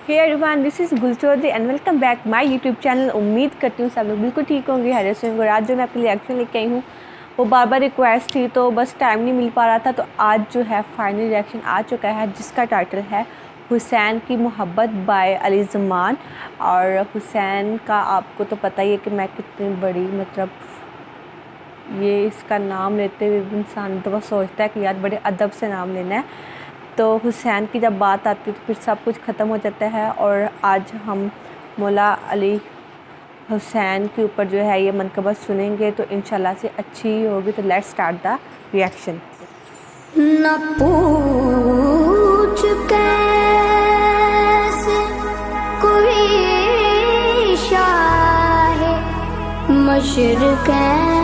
Hey everyone, this is Gul Chaudhary and welcome back my YouTube channel. उम्मीद करती हूँ सब लोग बिल्कुल ठीक होंगे, हैरियत से होंगे। आज जो मैं आपके लिए रिएक्शन लेके आई हूँ वो बार बार रिक्वेस्ट थी, तो बस टाइम नहीं मिल पा रहा था। तो आज जो है फाइनल रिएक्शन आ चुका है, जिसका टाइटल है हुसैन की मोहब्बत बाय अली ज़मान। और हुसैन का आपको तो पता ही है कि मैं कितनी बड़ी ये इसका नाम लेते हुए इंसान तो वो सोचता है कि यार बड़े अदब से नाम लेना है। तो हुसैन की जब बात आती है तो फिर सब कुछ ख़त्म हो जाता है। और आज हम मौला अली हुसैन के ऊपर जो है ये मनक़बत सुनेंगे, तो इंशाल्लाह से अच्छी ही होगी। तो लेट्स स्टार्ट द रिएक्शन। न पूछ कैसे कोई शाहे मशरक़ैन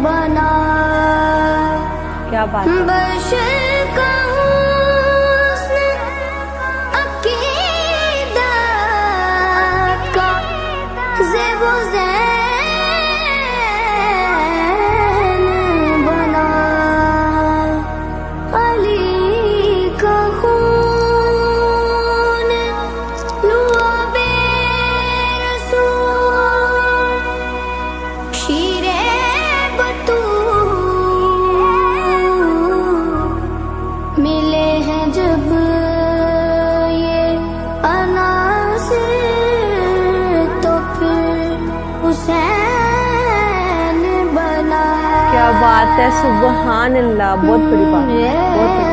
बना, क्या बात है। बशर का हुस्न अक़ीदत का ज़ेबो ज़ैन बना, अली का खून लुआबे रसूल, शीरे मिले हैं जब ये अनासिर, तो फिर हुसैन बना। क्या बात है, सुबहान अल्लाह, बहुत बड़ी बात है, बहुत बड़ी।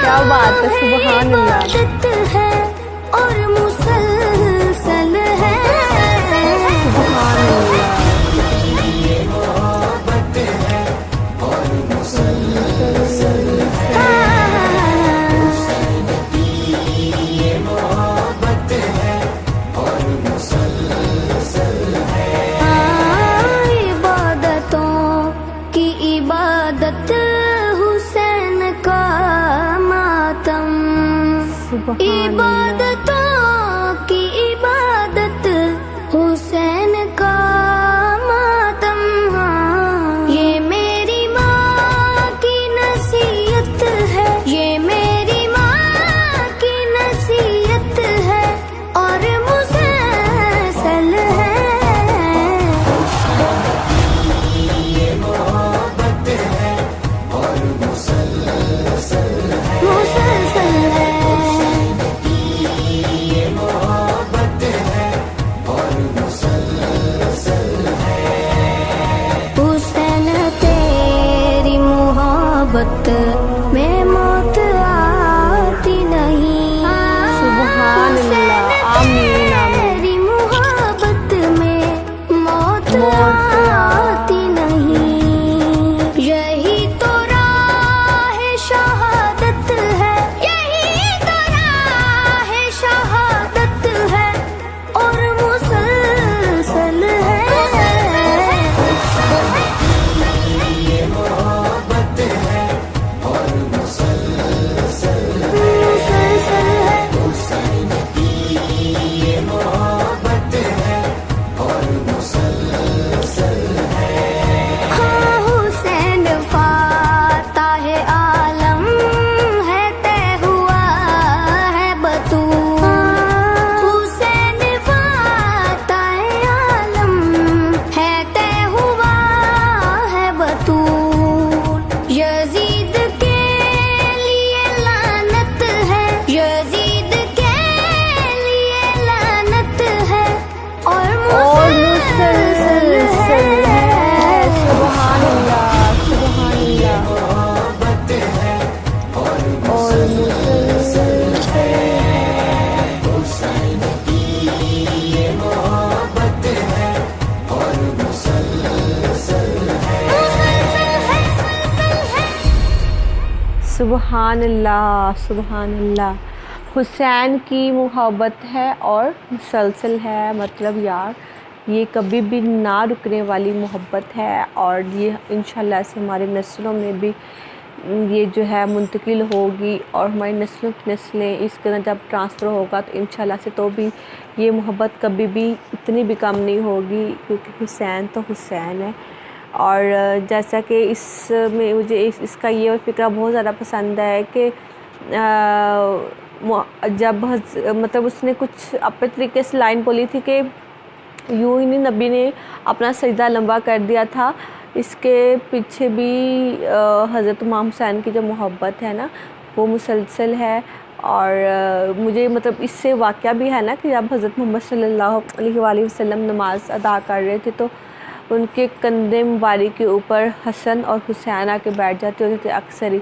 क्या बात है, सुबहान अल्लाह। है और मुसलसल है, सुबहान अल्लाह। इबादतों की इबादत हुसैन का मातम। ये मेरी माँ की नसीहत है, ये मेरी माँ की नसीहत है और मुसलसल है। ये मोहब्बत है और मुसलसल है, मुसलसल है। मोहब्बत में मौत आती नहीं। सुभान अल्लाह, आमीन आमीन। तेरी मोहब्बत में मौत आती नहीं। यही तो राह शहादत है, यही तो राह शहादत है और मुसलसल है। हुसैन फाताह आलम है, तय हुआ है बतूल। हुसैन फाताह आलम है, तय हुआ है बतूल। यजीद के लिए लानत है, यजीद के लिए लानत है और मुसलसल है। सुभान अल्लाह, सुभान अल्लाह। और मुसलसल सुभान अल्लाह, सुभान अल्लाह। हुसैन की मोहब्बत है और मुसलसल है, मतलब यार ये कभी भी ना रुकने वाली मोहब्बत है और ये इंशाल्लाह से हमारी नस्लों में भी ये जो है मुंतकिल होगी और हमारी नस्लों की नस्लें इसका जब ट्रांसफ़र होगा तो इंशाल्लाह से तो भी ये मोहब्बत कभी भी इतनी भी कम नहीं होगी, क्योंकि हुसैन तो हुसैन है। और जैसा कि इसमें मुझे इसका ये फ़िक्रा बहुत ज़्यादा पसंद है कि जब मतलब उसने कुछ अपने तरीके से लाइन बोली थी कि यूं ही नहीं नबी ने अपना सजदा लंबा कर दिया था, इसके पीछे भी हज़रत इमाम हुसैन की जो मोहब्बत है ना वो मुसलसल है। और मुझे मतलब इससे वाक़या भी है ना कि जब हज़रत मोहम्मद सल्लल्लाहु अलैहि वसल्लम नमाज़ अदा कर रहे थे तो उनके कंधे मुबारक के ऊपर हसन और हुसैन आके बैठ जाते होते थे अक्सर ही।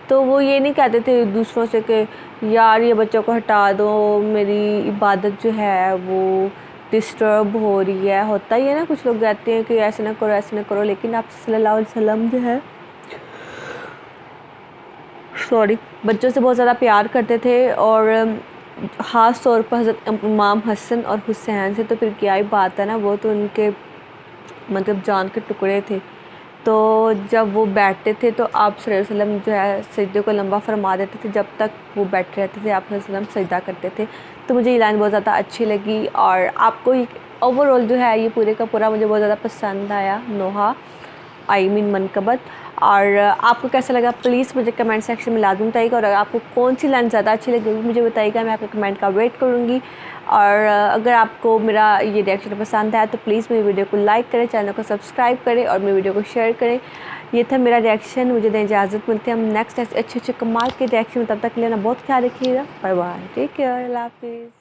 तो वो ये नहीं कहते थे दूसरों से कि यार ये बच्चों को हटा दो, मेरी इबादत जो है वो डिस्टर्ब हो रही है। होता ही है ना, कुछ लोग कहते हैं कि ऐसे ना करो ऐसे ना करो, लेकिन आप सल्लल्लाहु अलैहि वसल्लम जो है बच्चों से बहुत ज़्यादा प्यार करते थे और ख़ास तौर पर हज़रत इमाम हसन और हुसैन से तो फिर क्या ही बात है ना, वो तो उनके मतलब जान के टुकड़े थे। तो जब वो बैठते थे तो आप सल्लल्लाहु अलैहि वसल्लम जो है सजदे को लंबा फरमा देते थे, जब तक वो बैठे रहते थे आप सल्लल्लाहु अलैहि वसल्लम सजदा करते थे। तो मुझे ये लाइन बहुत ज़्यादा अच्छी लगी और आपको ओवरऑल जो है ये पूरे का पूरा मुझे बहुत ज़्यादा पसंद आया, नोहा आई मीन मनकबत। और आपको कैसा लगा प्लीज़ मुझे कमेंट सेक्शन में लाजमी बताइएगा, और अगर आपको कौन सी लाइन ज़्यादा अच्छी लगी मुझे बताइएगा, मैं आपके कमेंट का वेट करूँगी। और अगर आपको मेरा ये रिएक्शन पसंद आया तो प्लीज़ मेरी वीडियो को लाइक करें, चैनल को सब्सक्राइब करें और मेरी वीडियो को शेयर करें। ये था मेरा रिएक्शन, मुझे दें इजाज़त, मिलते हैं हम नेक्स्ट ऐसे अच्छे अच्छे कमाल के रिएक्शन में। तब तक के लिए ना बहुत ख्याल रखिएगा, बाय बाय, टेक केयर, अल्लाह हाफिज़।